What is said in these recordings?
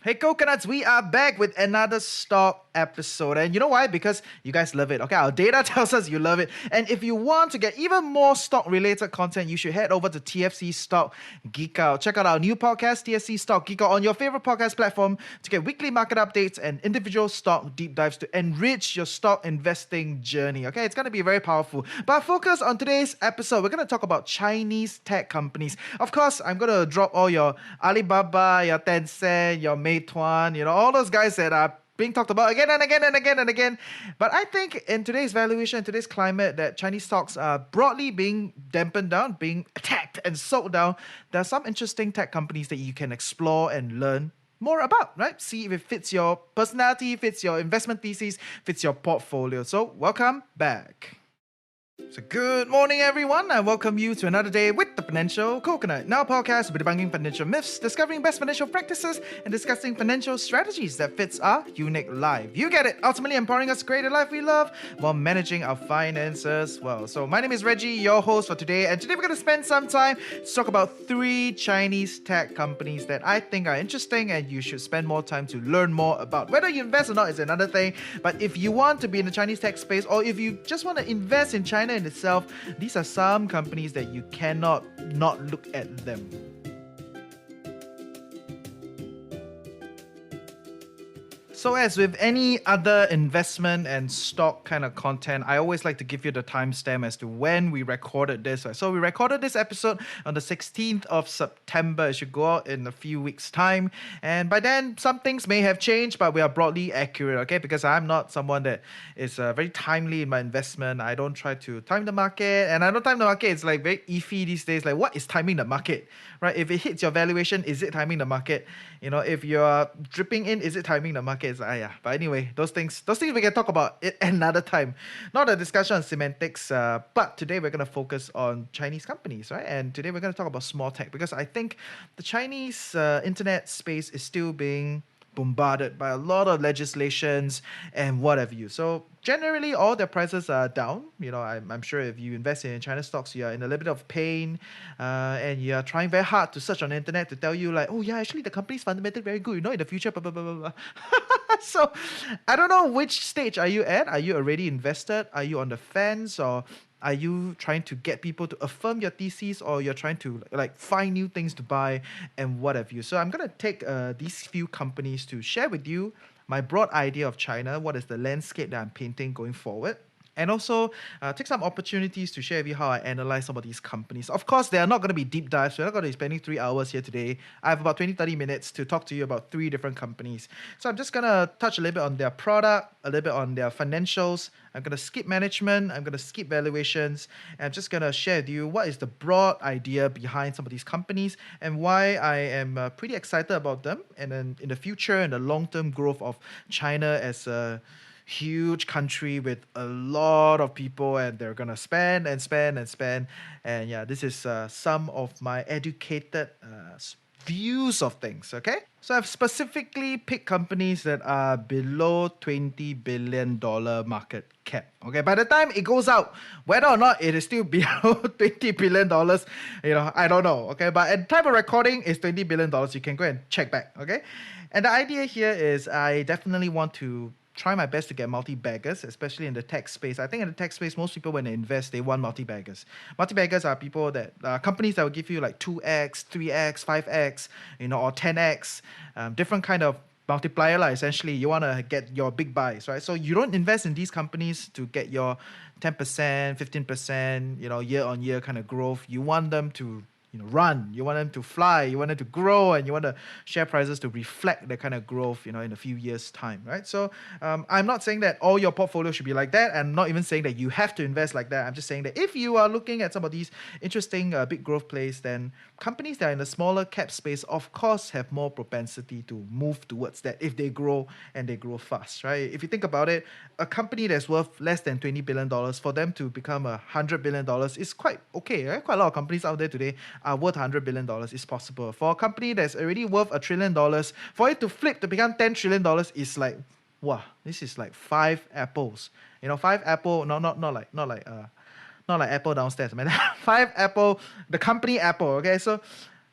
Hey coconuts, we are back with another stock episode. And you know why? Because you guys love it. Okay, our data tells us you love it. And if you want to get even more stock related content, you should head over to TFC Stock Geek Out. Check out our new podcast, TFC Stock Geek Out, on your favorite podcast platform to get weekly market updates and individual stock deep dives to enrich your stock investing journey. Okay, it's going to be very powerful. But focus on today's episode, we're going to talk about Chinese tech companies. Of course, I'm going to drop all your Alibaba, your Tencent, your Meituan, all those guys that are being talked about again and again and again and again. But I think in today's valuation, today's climate, that Chinese stocks are broadly being dampened down, being attacked and sold down. There are some interesting tech companies that you can explore and learn more about, right? See if it fits your personality, fits your investment thesis, fits your portfolio. So welcome back. So good morning everyone, and welcome you to another day with the Financial Coconut. Now podcast will be debunking financial myths, discovering best financial practices, and discussing financial strategies that fits our unique life. You get it, ultimately empowering us to create a life we love while managing our finances well. So my name is Reggie, your host for today, and today we're going to spend some time to talk about 3 Chinese tech companies that I think are interesting and you should spend more time to learn more about. Whether you invest or not is another thing, but if you want to be in the Chinese tech space, or if you just want to invest in China in itself, these are some companies that you cannot not look at them. So as with any other investment and stock kind of content, I always like to give you the timestamp as to when we recorded this. So we recorded this episode on the 16th of September. It should go out in a few weeks' time. And by then, some things may have changed, but we are broadly accurate, okay? Because I'm not someone that is very timely in my investment. I don't try to time the market. And I don't time the market. It's like very iffy these days. Like, what is timing the market, right? If it hits your valuation, is it timing the market? If you're dripping in, is it timing the market? Yeah. But anyway, those things we can talk about it another time. Not a discussion on semantics, but today we're going to focus on Chinese companies, right? And today we're going to talk about small tech, because I think the Chinese internet space is still being bombarded by a lot of legislations and what have you. So generally, all their prices are down. I'm sure if you invest in China stocks, you are in a little bit of pain, and you are trying very hard to search on the internet to tell you like, oh yeah, actually the company's fundamentally very good. In the future, blah blah blah blah blah. So I don't know which stage are you at. Are you already invested? Are you on the fence, or are you trying to get people to affirm your thesis, or you're trying to find new things to buy and what have you? So I'm going to take these few companies to share with you my broad idea of China, what is the landscape that I'm painting going forward, and also take some opportunities to share with you how I analyze some of these companies. Of course, they are not going to be deep dives. We're not going to be spending 3 hours here today. I have about 20-30 minutes to talk to you about 3 different companies. So I'm just going to touch a little bit on their product, a little bit on their financials. I'm going to skip management. I'm going to skip valuations. And I'm just going to share with you what is the broad idea behind some of these companies and why I am pretty excited about them. And then in the future and the long-term growth of China as a huge country with a lot of people, and they're gonna spend and spend and spend. And yeah, this is some of my educated views of things. Okay, so I've specifically picked companies that are below $20 billion market cap. Okay, by the time it goes out, whether or not it is still below $20 billion, I don't know. Okay, but at the time of recording, it's $20 billion. You can go and check back. Okay, and the idea here is I definitely want to try my best to get multi-baggers, especially in the tech space. I think in the tech space, most people, when they invest, they want multi-baggers. Multi-baggers are people that, companies that will give you like 2x, 3x, 5x, or 10x, different kind of multiplier. Essentially, you want to get your big buys, right? So you don't invest in these companies to get your 10%, 15%, year-on-year kind of growth. You want them to run, you want them to fly, you want them to grow, and you want the share prices to reflect that kind of growth, in a few years' time, right? So I'm not saying that all your portfolio should be like that. I'm not even saying that you have to invest like that. I'm just saying that if you are looking at some of these interesting big growth plays, then companies that are in the smaller cap space, of course, have more propensity to move towards that if they grow and they grow fast, right? If you think about it, a company that's worth less than $20 billion, for them to become $100 billion is quite okay, right? Quite a lot of companies out there today are worth $100 billion. It's possible. For a company that's already worth $1 trillion, for it to flip to become $10 trillion is like, wow, this is like 5 apples. 5 apple, not like Apple downstairs, man. 5 Apple, the company Apple, okay? So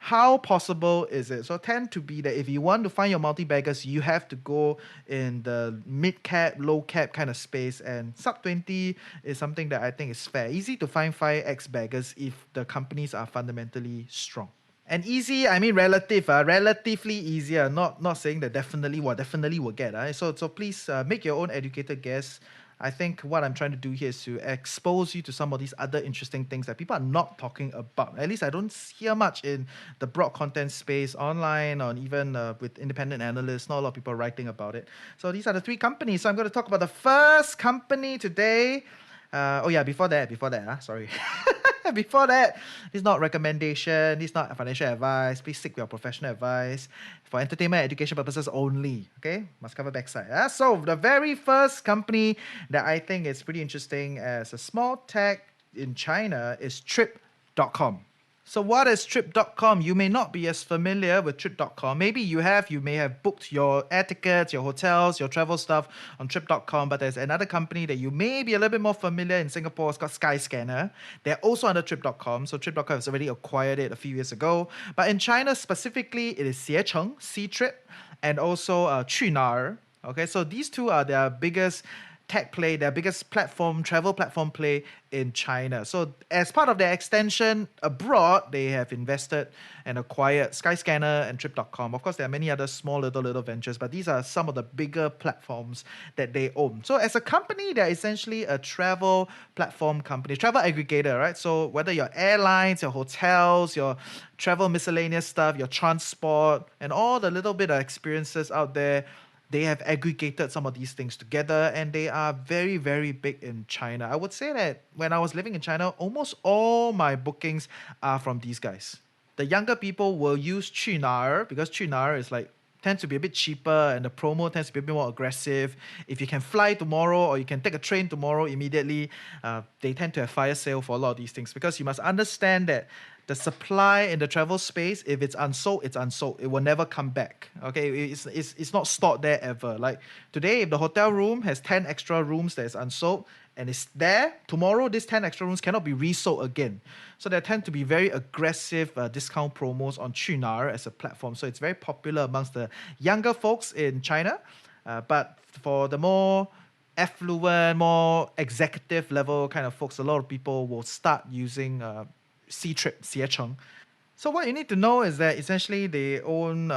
How possible is it? So tend to be that if you want to find your multi-baggers, you have to go in the mid-cap, low-cap kind of space, and sub 20 is something that I think is fair. Easy to find 5x baggers if the companies are fundamentally strong. And easy, I mean relative, relatively easier. Not saying that definitely will get. So please make your own educated guess. I think what I'm trying to do here is to expose you to some of these other interesting things that people are not talking about. At least I don't hear much in the broad content space online or even with independent analysts. Not a lot of people writing about it. So these are the three companies. So I'm going to talk about the first company today. Sorry. Before that, this is not recommendation, this is not financial advice. Please seek your professional advice for entertainment education purposes only. Okay, must cover backside. So the very first company that I think is pretty interesting as a small tech in China is Trip.com. So what is Trip.com? You may not be as familiar with Trip.com. Maybe you may have booked your air tickets, your hotels, your travel stuff on Trip.com, but there's another company that you may be a little bit more familiar in Singapore. It's called Skyscanner. They're also under Trip.com. So Trip.com has already acquired it a few years ago. But in China specifically, it is Xiecheng, C-Trip, and also Qunar. Okay, so these two are their biggest tech play, their biggest travel platform play in China. So as part of their extension abroad, they have invested and acquired Skyscanner and Trip.com. Of course, there are many other small little ventures, but these are some of the bigger platforms that they own. So as a company, they're essentially a travel platform company, travel aggregator, right? So whether your airlines, your hotels, your travel miscellaneous stuff, your transport, and all the little bit of experiences out there, they have aggregated some of these things together, and they are very, very big in China. I would say that when I was living in China, almost all my bookings are from these guys. The younger people will use Qunar because Qunar is like tends to be a bit cheaper and the promo tends to be a bit more aggressive. If you can fly tomorrow or you can take a train tomorrow immediately, they tend to have fire sale for a lot of these things because you must understand that the supply in the travel space, if it's unsold, it's unsold. It will never come back. Okay, it's not stored there ever. Like today, if the hotel room has 10 extra rooms that is unsold and it's there, tomorrow these 10 extra rooms cannot be resold again. So there tend to be very aggressive discount promos on Qunar as a platform. So it's very popular amongst the younger folks in China. But for the more affluent, more executive level kind of folks, a lot of people will start using C-Trip, Xiecheng. So what you need to know is that essentially they own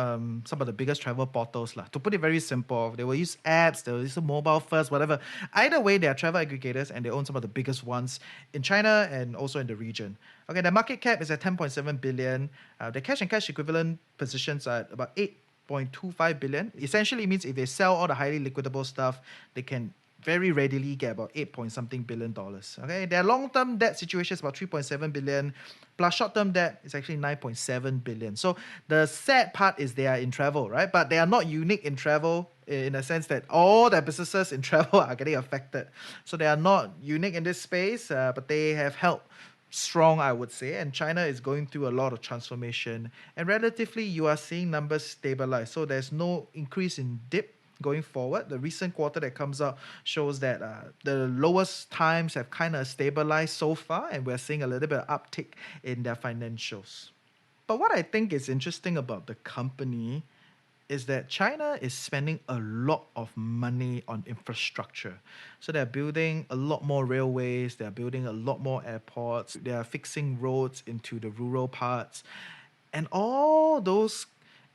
some of the biggest travel portals. To put it very simple, they will use apps, they will use mobile first, whatever. Either way, they are travel aggregators and they own some of the biggest ones in China and also in the region. Okay, their market cap is at 10.7 billion. Their cash and cash equivalent positions are at about 8.25 billion. Essentially means if they sell all the highly liquidable stuff, they can very readily get about 8 point something billion dollars. Okay, their long-term debt situation is about 3.7 billion, plus short-term debt is actually 9.7 billion. So the sad part is they are in travel, right? But they are not unique in travel in a sense that all their businesses in travel are getting affected. So they are not unique in this space, but they have helped strong, I would say, and China is going through a lot of transformation, and relatively you are seeing numbers stabilize. So there's no increase in dip going forward. The recent quarter that comes out shows that the lowest times have kind of stabilized so far, and we're seeing a little bit of uptick in their financials. But what I think is interesting about the company is that China is spending a lot of money on infrastructure. So they're building a lot more railways, they're building a lot more airports, they're fixing roads into the rural parts. And all those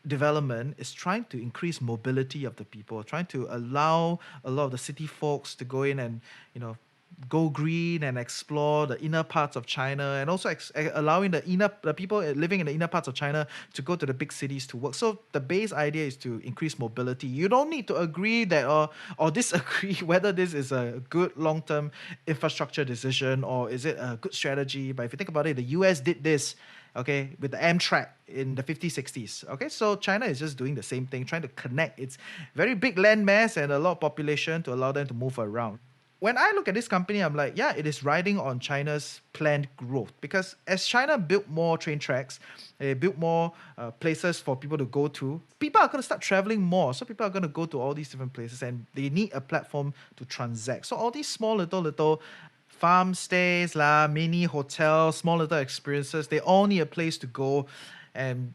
development is trying to increase mobility of the people, trying to allow a lot of the city folks to go in and, go green and explore the inner parts of China, and also allowing the people living in the inner parts of China to go to the big cities to work. So the base idea is to increase mobility. You don't need to agree that or disagree whether this is a good long-term infrastructure decision or is it a good strategy. But if you think about it, the US did this, okay, with the Amtrak in the 50s, 60s. Okay, so China is just doing the same thing, trying to connect its very big land mass and a lot of population to allow them to move around. When I look at this company, I'm like, yeah, it is riding on China's planned growth, because as China built more train tracks, they built more places for people to go to, people are going to start traveling more. So people are going to go to all these different places and they need a platform to transact. So all these small little farm stays, mini hotels, small little experiences, they all need a place to go. And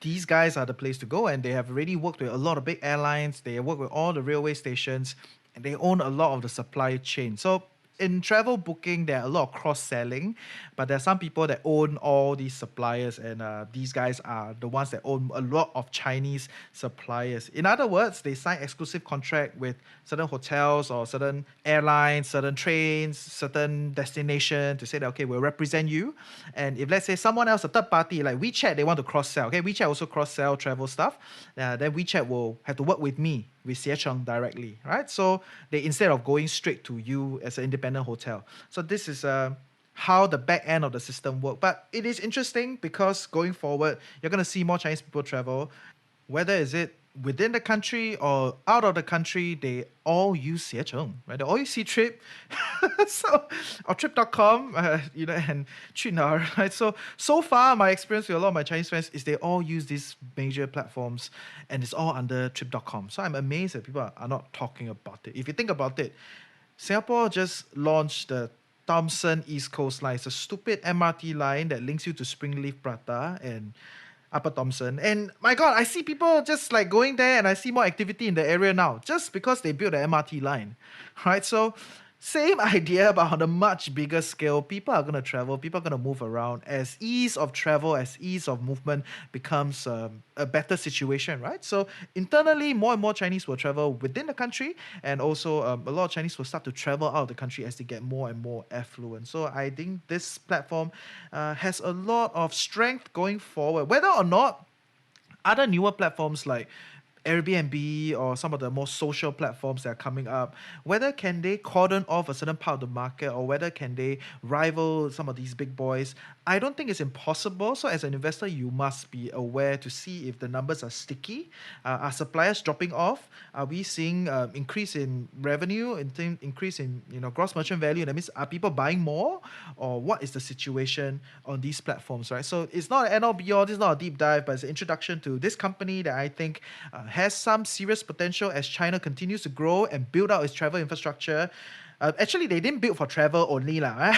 these guys are the place to go, and they have already worked with a lot of big airlines. They work with all the railway stations, and they own a lot of the supply chain. So in travel booking, there are a lot of cross selling, but there are some people that own all these suppliers, and these guys are the ones that own a lot of Chinese suppliers. In other words, they sign exclusive contract with certain hotels or certain airlines, certain trains, certain destination to say that, okay, we'll represent you. And if let's say someone else, a third party like WeChat, they want to cross sell. Okay, WeChat also cross sell travel stuff. Then WeChat will have to work with me, with Xiecheng directly, right? So they, instead of going straight to you as an independent hotel. So this is how the back end of the system work. But it is interesting because going forward, you're going to see more Chinese people travel, whether is it within the country or out of the country, they all use Xiecheng, right? They all use Ctrip, so or Trip.com, and Qunar, right? So far, my experience with a lot of my Chinese friends is they all use these major platforms, and it's all under Trip.com. So I'm amazed that people are not talking about it. If you think about it, Singapore just launched the Thomson East Coast Line. It's a stupid MRT line that links you to Springleaf Prata and Upper Thomson. And my God, I see people just like going there, and I see more activity in the area now just because they built the MRT line, right? So same idea, but on a much bigger scale. People are going to travel, people are going to move around as ease of travel, as ease of movement becomes a better situation, right? So internally, more and more Chinese will travel within the country, and also a lot of Chinese will start to travel out of the country as they get more and more affluent. So I think this platform has a lot of strength going forward. Whether or not other newer platforms like Airbnb or some of the more social platforms that are coming up, whether can they cordon off a certain part of the market, or whether can they rival some of these big boys, I don't think it's impossible. So as an investor, you must be aware to see if the numbers are sticky. Are suppliers dropping off? Are we seeing increase in revenue, increase in gross merchant value? That means, are people buying more, or what is the situation on these platforms, right? So it's not an end all be all. This is not a deep dive, but it's an introduction to this company that I think has some serious potential as China continues to grow and build out its travel infrastructure. Actually, they didn't build for travel only, lah.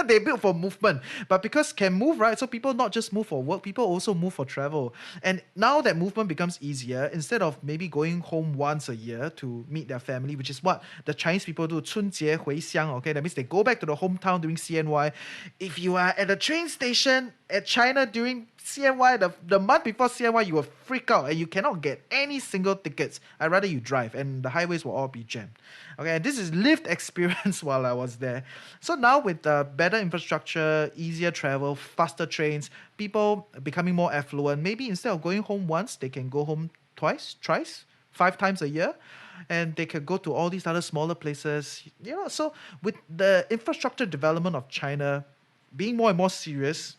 They built for movement. But because can move, right? So people not just move for work, people also move for travel. And now that movement becomes easier, instead of maybe going home once a year to meet their family, which is what the Chinese people do, 春节回乡, okay? That means they go back to the hometown during CNY. If you are at a train station at China during CNY, the month before CNY, you will freak out and you cannot get any single tickets. I'd rather you drive, and the highways will all be jammed. Okay, and this is lived experience while I was there. So now with better infrastructure, easier travel, faster trains, people becoming more affluent, maybe instead of going home once, they can go home twice, thrice, 5 times a year. And they can go to all these other smaller places. So with the infrastructure development of China being more and more serious,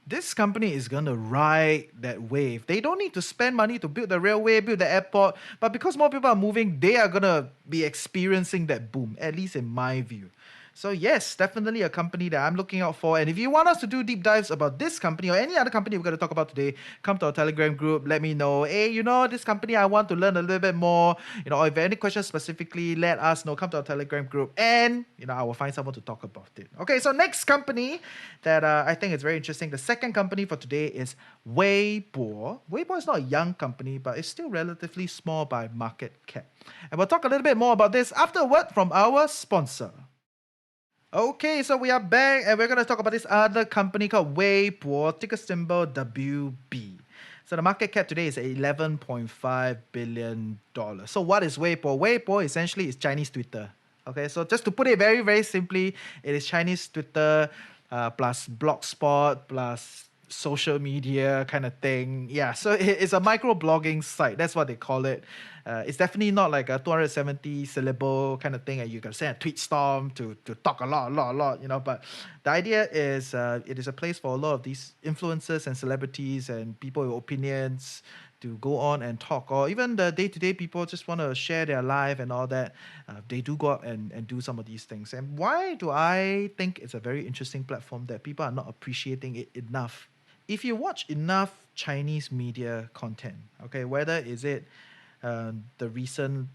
this company is going to ride that wave. They don't need to spend money to build the railway, build the airport, but because more people are moving, they are going to be experiencing that boom, at least in my view. So yes, definitely a company that I'm looking out for. And if you want us to do deep dives about this company or any other company we're going to talk about today, come to our Telegram group. Let me know. Hey, this company, I want to learn a little bit more. Or if you have any questions specifically, let us know. Come to our Telegram group, and I will find someone to talk about it. Okay, so next company that I think is very interesting. The second company for today is Weibo. Weibo is not a young company, but it's still relatively small by market cap. And we'll talk a little bit more about this after a word from our sponsor. Okay, so we are back, and we're going to talk about this other company called Weibo, ticker symbol WB. So the market cap today is $11.5 billion. So what is Weibo? Weibo essentially is Chinese Twitter. Okay, so just to put it very, very simply, it is Chinese Twitter plus Blogspot plus social media kind of thing. Yeah, so it's a micro-blogging site. That's what they call it. It's definitely not like a 270 syllable kind of thing, and you can send a tweet storm to talk a lot, but the idea is it is a place for a lot of these influencers and celebrities and people with opinions to go on and talk, or even the day-to-day people just want to share their life and all that. They do go out and do some of these things. And why do I think it's a very interesting platform that people are not appreciating it enough? If you watch enough Chinese media content, okay, whether is it the recent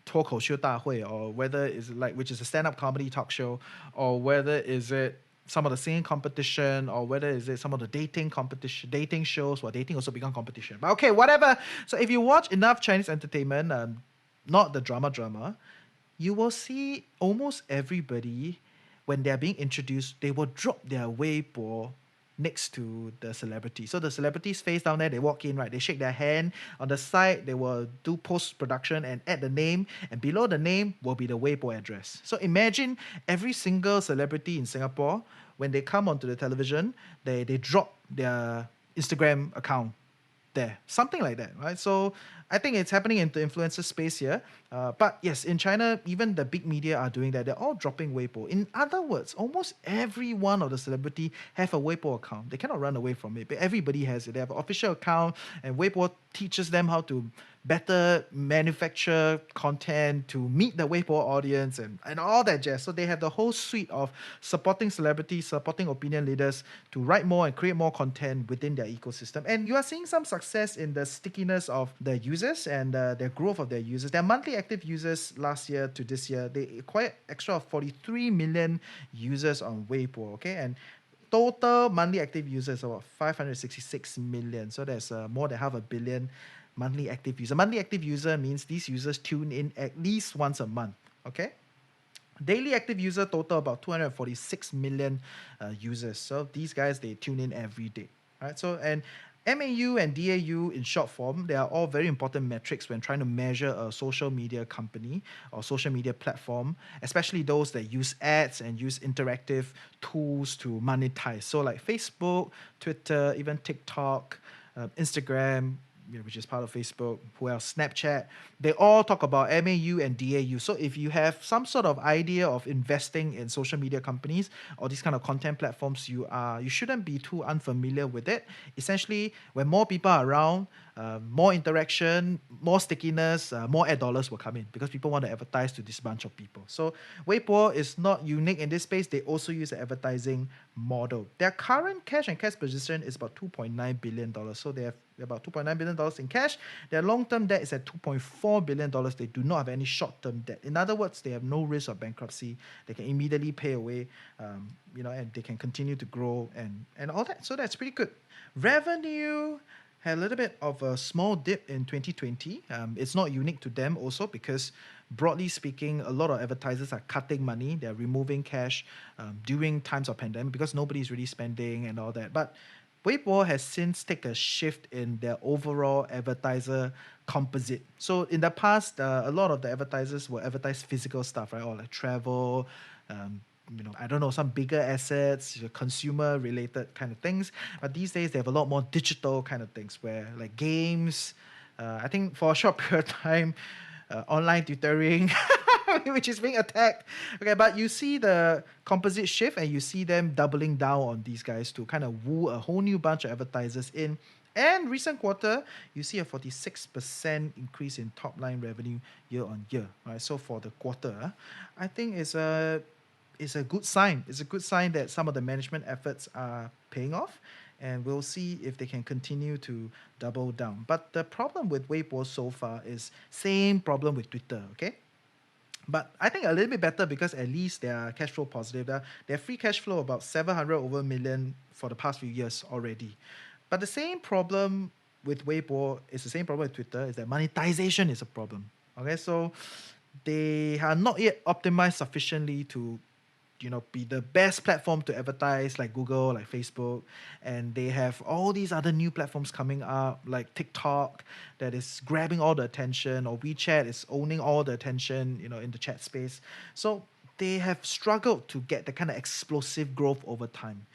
脱口秀大会, or whether is it which is a stand-up comedy talk show, or whether is it some of the singing competition, or whether is it some of the dating competition, dating shows, or dating also become competition. But okay, whatever. So if you watch enough Chinese entertainment, not the drama, you will see almost everybody, when they're being introduced, they will drop their Weibo next to the celebrity. So the celebrity's face down there, they walk in, right? They shake their hand. On the side, they will do post-production and add the name. And below the name will be the Weibo address. So imagine every single celebrity in Singapore, when they come onto the television, they drop their Instagram account there, something like that, right? So I think it's happening in the influencer space here. But yes, in China, even the big media are doing that. They're all dropping Weibo. In other words, almost every one of the celebrity have a Weibo account. They cannot run away from it, but everybody has it. They have an official account, and Weibo teaches them how to better manufacture content to meet the Weibo audience and all that jazz. So they have the whole suite of supporting celebrities, supporting opinion leaders to write more and create more content within their ecosystem. And you are seeing some success in the stickiness of the users and their growth of their users. Their monthly active users last year to this year, they acquired extra of 43 million users on Weibo, okay? And total monthly active users about 566 million. So there's more than half a billion monthly active user. Monthly active user means these users tune in at least once a month, okay? Daily active user total about 246 million users. So these guys, they tune in every day, right? So, and MAU and DAU in short form, they are all very important metrics when trying to measure a social media company or social media platform, especially those that use ads and use interactive tools to monetize. So like Facebook, Twitter, even TikTok, Instagram, which is part of Facebook, who else? Snapchat. They all talk about MAU and DAU. So if you have some sort of idea of investing in social media companies or these kind of content platforms, you shouldn't be too unfamiliar with it. Essentially, when more people are around, more interaction, more stickiness, more ad dollars will come in because people want to advertise to this bunch of people. So Weibo is not unique in this space. They also use an advertising model. Their current cash and cash position is about $2.9 billion. So they have about $2.9 billion in cash. Their long-term debt is at $2.4 billion. They do not have any short-term debt. In other words, they have no risk of bankruptcy. They can immediately pay away, and they can continue to grow and all that. So that's pretty good. Revenue had a little bit of a small dip in 2020. It's not unique to them also because broadly speaking, a lot of advertisers are cutting money. They're removing cash during times of pandemic because nobody's really spending and all that. But Weibo has since taken a shift in their overall advertiser composite. So in the past, a lot of the advertisers will advertise physical stuff, right? Or like travel, I don't know, some bigger assets, consumer related kind of things. But these days they have a lot more digital kind of things where like games, I think for a short period of time, online tutoring, which is being attacked. Okay, but you see the composite shift and you see them doubling down on these guys to kind of woo a whole new bunch of advertisers in. And recent quarter, you see a 46% increase in top line revenue year on year. Right, so for the quarter, I think it's a good sign. It's a good sign that some of the management efforts are paying off, and we'll see if they can continue to double down. But the problem with Weibo so far is same problem with Twitter, okay? But I think a little bit better because at least they are cash flow positive. Their free cash flow about 700 over million for the past few years already. But the same problem with Weibo is the same problem with Twitter, is that monetization is a problem. Okay, so they are not yet optimized sufficiently to be the best platform to advertise like Google, like Facebook. And they have all these other new platforms coming up like TikTok that is grabbing all the attention, or WeChat is owning all the attention, in the chat space. So they have struggled to get the kind of explosive growth over time.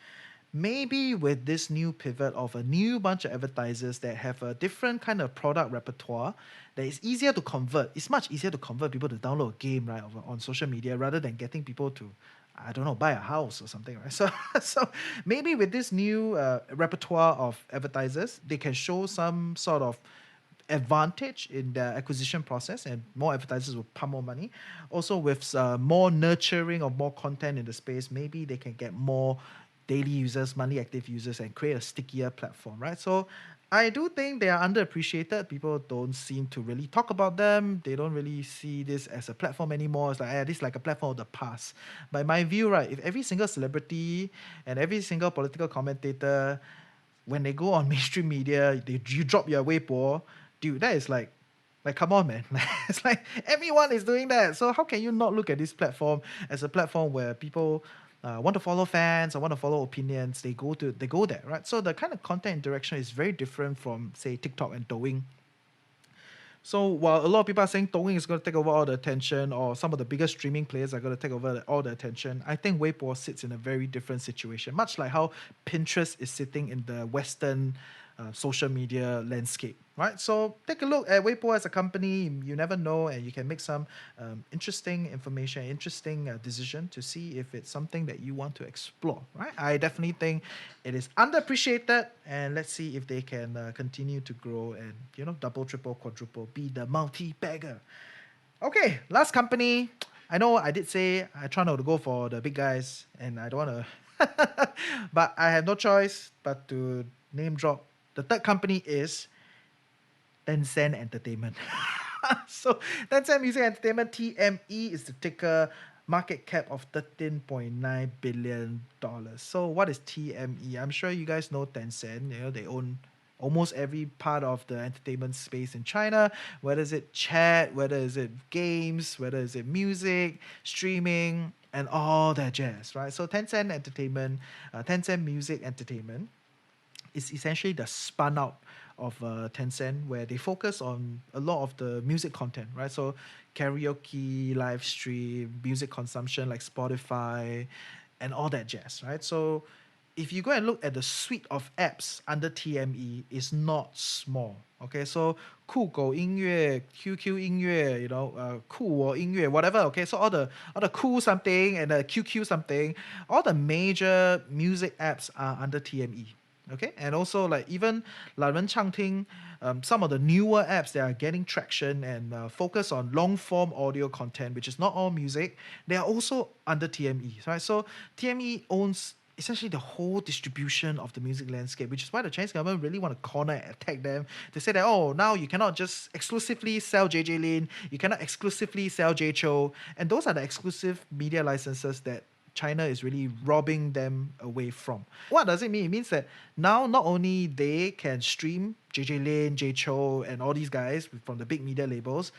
Maybe with this new pivot of a new bunch of advertisers that have a different kind of product repertoire, that is easier to convert. It's much easier to convert people to download a game, right, on social media rather than getting people to, I don't know, buy a house or something, right? So maybe with this new repertoire of advertisers, they can show some sort of advantage in their acquisition process, and more advertisers will pump more money. Also, with more nurturing of more content in the space, maybe they can get more daily users, monthly active users, and create a stickier platform, right? So I do think they are underappreciated. People don't seem to really talk about them. They don't really see this as a platform anymore. It's like, this is like a platform of the past. But in my view, right, if every single celebrity and every single political commentator, when they go on mainstream media, you drop your Weibo, dude, that is like, come on, man. It's like everyone is doing that. So how can you not look at this platform as a platform where people want to follow fans or want to follow opinions? They go there, right? So the kind of content interaction is very different from say TikTok and Douyin. So while a lot of people are saying Douyin is going to take over all the attention, or some of the biggest streaming players are going to take over all the attention, I think Weibo sits in a very different situation, much like how Pinterest is sitting in the Western social media landscape, right? So take a look at Weibo as a company. You never know, and you can make some interesting information, interesting decision to see if it's something that you want to explore, right? I definitely think it is underappreciated, and let's see if they can continue to grow and double, triple, quadruple, be the multi-bagger. Okay, last company. I know I did say I try not to go for the big guys, and I don't want to, but I have no choice but to name drop. The third company is Tencent Entertainment. So Tencent Music Entertainment, TME, is the ticker, market cap of $13.9 billion. So what is TME? I'm sure you guys know Tencent. They own almost every part of the entertainment space in China, whether it's it chat, whether it's it games, whether it's it music, streaming, and all that jazz, right? So Tencent Entertainment, Tencent Music Entertainment is essentially the spun out of Tencent, where they focus on a lot of the music content, right? So karaoke, live stream, music consumption like Spotify, and all that jazz, right? So if you go and look at the suite of apps under TME, it's not small. Okay, so 酷狗音乐, QQ 音乐, cool 我音乐, whatever. Okay, so all the cool something and the QQ something, all the major music apps are under TME. Okay, and also like even 懒人畅听, some of the newer apps that are getting traction and focus on long form audio content, which is not all music, they are also under TME, right? So TME owns essentially the whole distribution of the music landscape, which is why the Chinese government really want to corner and attack them. They say that, oh, now you cannot just exclusively sell JJ Lin, you cannot exclusively sell J Cho, and those are the exclusive media licenses that China is really robbing them away from. What does it mean? It means that now not only they can stream JJ Lin, J Cho, and all these guys from the big media labels,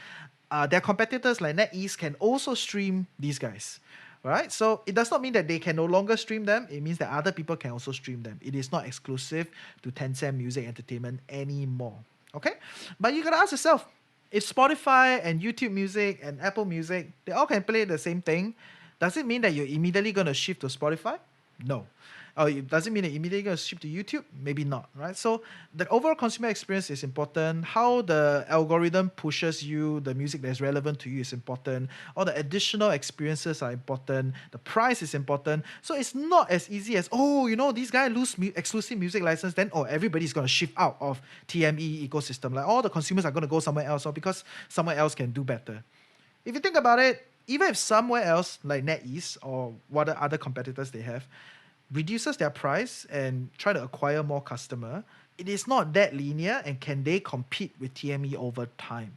their competitors like NetEase can also stream these guys. Right? So it does not mean that they can no longer stream them. It means that other people can also stream them. It is not exclusive to Tencent Music Entertainment anymore. Okay? But you gotta ask yourself, if Spotify and YouTube Music and Apple Music, they all can play the same thing, does it mean that you're immediately going to shift to Spotify? No. Does it mean that you're immediately going to shift to YouTube? Maybe not, right? So the overall consumer experience is important. How the algorithm pushes you the music that is relevant to you is important. All the additional experiences are important. The price is important. So it's not as easy as, these guys lose exclusive music license, then everybody's going to shift out of TME ecosystem. Like all the consumers are going to go somewhere else, or because somewhere else can do better. If you think about it, even if somewhere else like NetEase or what other competitors they have reduces their price and try to acquire more customer, it is not that linear, and can they compete with TME over time?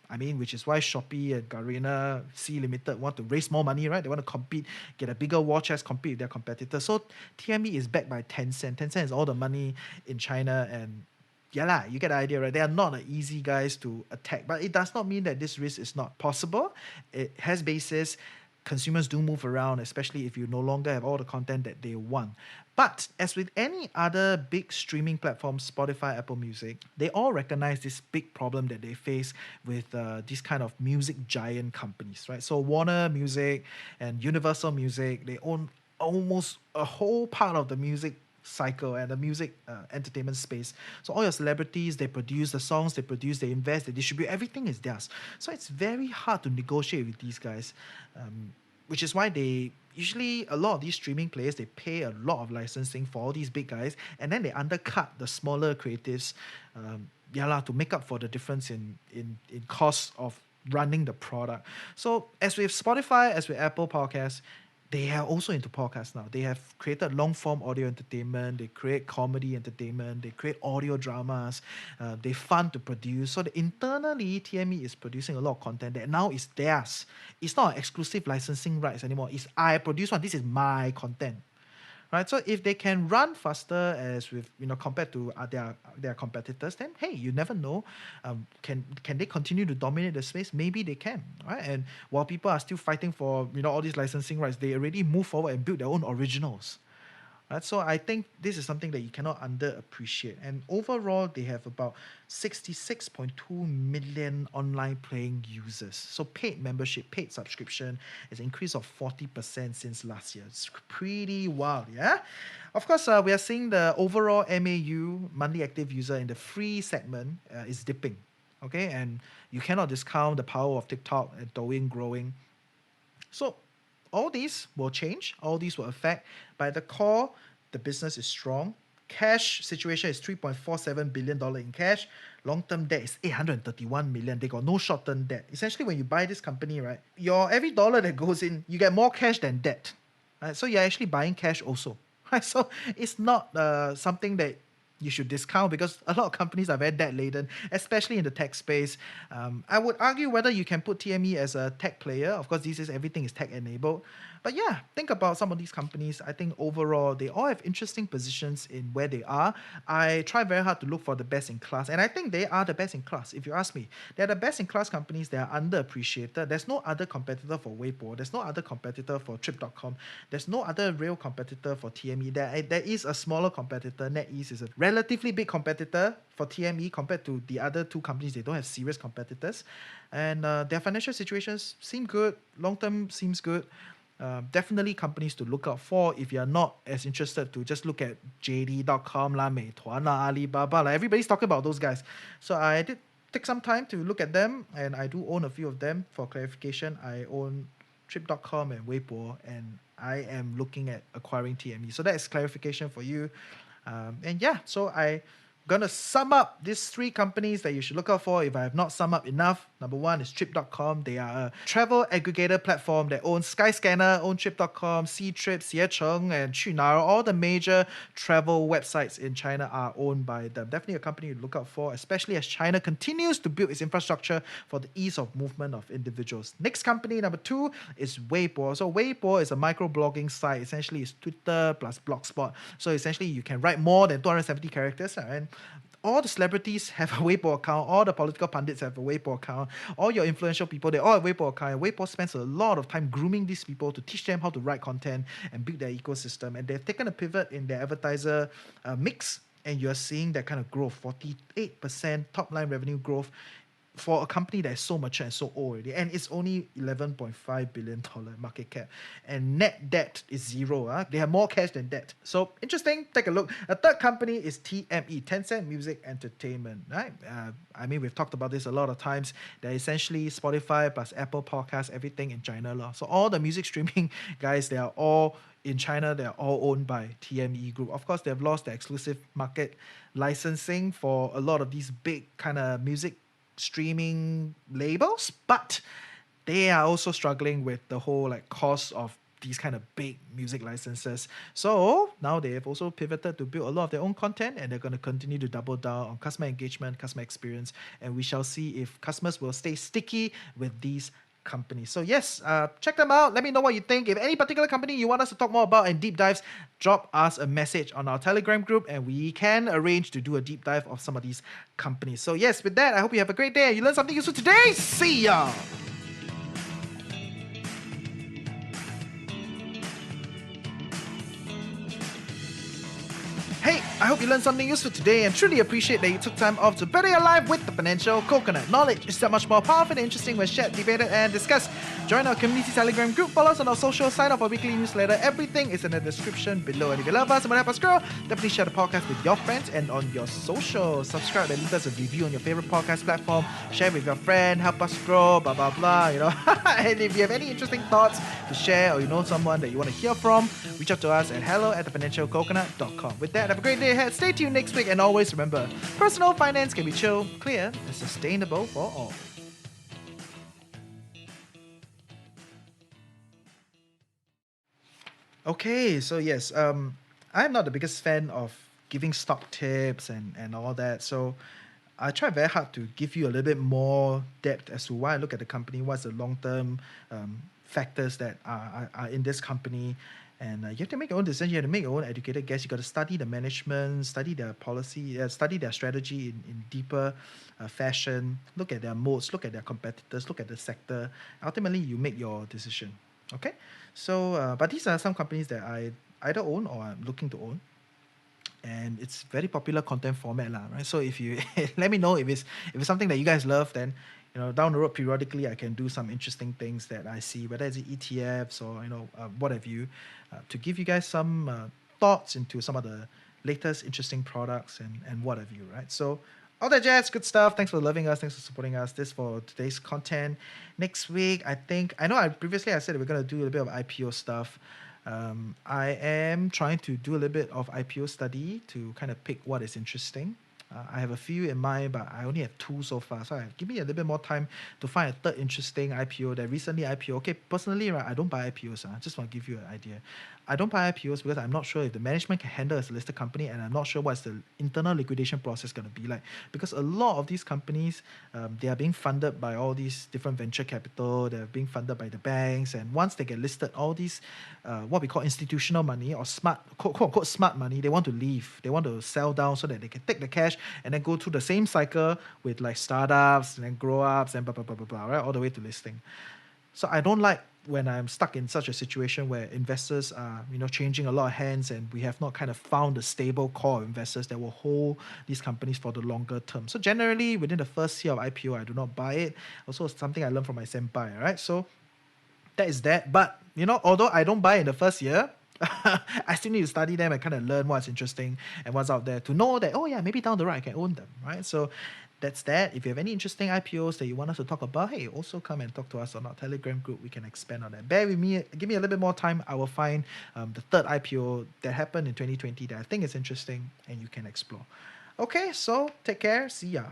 I mean, which is why Shopee and Garena, C Limited want to raise more money, right? They want to compete, get a bigger war chest, compete with their competitors. So TME is backed by Tencent. Tencent has all the money in China, and you get the idea, right? They are not easy guys to attack, but it does not mean that this risk is not possible. It has basis. Consumers do move around, especially if you no longer have all the content that they want. But as with any other big streaming platform, Spotify, Apple Music, they all recognize this big problem that they face with these kind of music giant companies, right? So Warner Music and Universal Music, they own almost a whole part of the music cycle and the music entertainment space. So all your celebrities, they produce the songs, they produce, they invest, they distribute, everything is theirs. So it's very hard to negotiate with these guys, which is why they usually, a lot of these streaming players, they pay a lot of licensing for all these big guys, and then they undercut the smaller creatives, to make up for the difference in cost of running the product. So as with Spotify, as with Apple Podcasts, they are also into podcasts now. They have created long form audio entertainment. They create comedy entertainment. They create audio dramas. They fund to produce. So internally, TME is producing a lot of content that now is theirs. It's not exclusive licensing rights anymore. It's I produce one. This is my content, right? So if they can run faster as with compared to their competitors, then hey, you never know. Can they continue to dominate the space? Maybe they can, right? And while people are still fighting for all these licensing rights, they already move forward and build their own originals. Right? So I think this is something that you cannot underappreciate. And overall, they have about 66.2 million online playing users. So paid membership, paid subscription is an increase of 40% since last year. It's pretty wild, yeah? Of course, we are seeing the overall MAU, monthly active user, in the free segment is dipping. Okay, and you cannot discount the power of TikTok and Douyin growing. So all these will change, all these will affect. But at the core, the business is strong. Cash situation is $3.47 billion in cash. Long-term debt is 831 million. They got no short-term debt. Essentially, when you buy this company, right, your every dollar that goes in, you get more cash than debt. Right? So you're actually buying cash also. Right? So it's not something that you should discount, because a lot of companies are very debt laden, especially in the tech space. I would argue whether you can put TME as a tech player. Of course, these days everything is tech enabled. But yeah, think about some of these companies. I think overall they all have interesting positions in where they are. I try very hard to look for the best in class, and I think they are the best in class. If you ask me, they're the best in class companies. They are underappreciated. There's no other competitor for Weibo. There's no other competitor for Trip.com. There's no other real competitor for TME. There is a smaller competitor. NetEase is a relatively big competitor for TME compared to the other two companies. They don't have serious competitors, and their financial situations seem good. Long term seems good. Definitely companies to look out for if you're not as interested to just look at JD.com, Meituan, Alibaba. Everybody's talking about those guys. So I did take some time to look at them, and I do own a few of them. For clarification, I own Trip.com and Weibo, and I am looking at acquiring TME. So that is clarification for you. And yeah, so I gonna sum up these three companies that you should look out for if I have not summed up enough. Number one is Trip.com. They are a travel aggregator platform that owns Skyscanner, owns Trip.com, Ctrip, Xiecheng, and Qunar. All the major travel websites in China are owned by them. Definitely a company to look out for, especially as China continues to build its infrastructure for the ease of movement of individuals. Next company, number two, is Weibo. So Weibo is a microblogging site. Essentially, it's Twitter plus Blogspot. So essentially, you can write more than 270 characters, and all the celebrities have a Weibo account. All the political pundits have a Weibo account. All your influential people, they all have a Weibo account. And Weibo spends a lot of time grooming these people to teach them how to write content and build their ecosystem. And they've taken a pivot in their advertiser mix, and you're seeing that kind of growth, 48% top line revenue growth for a company that is so mature and so old already, and it's only $11.5 billion market cap, and net debt is zero. They have more cash than debt. So interesting, take a look. A third company is TME, Tencent Music Entertainment, right? I mean, we've talked about this a lot of times. They're essentially Spotify plus Apple Podcasts, everything in China. So all the music streaming guys, they are all in China. They're all owned by TME Group. Of course, they've lost the exclusive market licensing for a lot of these big kind of music streaming labels, but they are also struggling with the whole cost of these kind of big music licenses. So now they have also pivoted to build a lot of their own content, and they're going to continue to double down on customer engagement, customer experience, and we shall see if customers will stay sticky with these companies. So yes, check them out. Let me know what you think. If any particular company you want us to talk more about and deep dives, drop us a message on our Telegram group, and we can arrange to do a deep dive of some of these companies. So yes, with that, I hope you have a great day and you learned something useful today. See ya! Hey, I hope you learned something useful today and truly appreciate that you took time off to better your life with the Financial Coconut. Knowledge is that much more powerful and interesting when shared, debated, and discussed. Join our community Telegram group, follow us on our social, sign up for weekly newsletter. Everything is in the description below. And if you love us and want to help us grow, definitely share the podcast with your friends and on your social. Subscribe and leave us a review on your favorite podcast platform. Share with your friend, help us grow, blah, blah, blah, And if you have any interesting thoughts to share, or you know someone that you want to hear from, reach out to us at hello@thefinancialcoconut.com. With that, have a great day ahead. Stay tuned next week, and always remember, personal finance can be chill, clear, and sustainable for all. Okay, so yes, I'm not the biggest fan of giving stock tips and all that. So I try very hard to give you a little bit more depth as to why I look at the company, what's the long term factors that are in this company. And you have to make your own decision. You have to make your own educated guess. You got to study the management, study their policy, study their strategy in deeper fashion. Look at their modes, look at their competitors, look at the sector. Ultimately, you make your decision. Okay, so but these are some companies that I either own or I'm looking to own, and it's very popular content format lah, right? So if you let me know if it's something that you guys love, then down the road periodically I can do some interesting things that I see, whether it's ETFs or what have you, to give you guys some thoughts into some of the latest interesting products and what have you, right? So all that jazz, good stuff. Thanks for loving us. Thanks for supporting us. This for today's content. Next week, I know I previously I said that we're gonna do a little bit of IPO stuff. I am trying to do a little bit of IPO study to kind of pick what is interesting. I have a few in mind, but I only have two so far. So give me a little bit more time to find a third interesting IPO that recently IPO. Okay, personally, right, I don't buy IPOs. I just want to give you an idea. I don't buy IPOs because I'm not sure if the management can handle as a listed company, and I'm not sure what's the internal liquidation process going to be like. Because a lot of these companies, they are being funded by all these different venture capital. They're being funded by the banks, and once they get listed, all these what we call institutional money or smart quote unquote smart money, they want to leave. They want to sell down so that they can take the cash and then go through the same cycle with like startups and then grow ups and blah blah blah blah blah, right, all the way to listing. So I don't like when I'm stuck in such a situation where investors are, changing a lot of hands, and we have not kind of found a stable core of investors that will hold these companies for the longer term. So generally, within the first year of IPO, I do not buy it. Also, something I learned from my senpai, right? So that is that. But although I don't buy in the first year, I still need to study them and kind of learn what's interesting and what's out there to know that, oh yeah, maybe down the road I can own them, right? So that's that. If you have any interesting IPOs that you want us to talk about, hey, also come and talk to us on our Telegram group. We can expand on that. Bear with me. Give me a little bit more time. I will find the third IPO that happened in 2020 that I think is interesting and you can explore. Okay, so take care. See ya.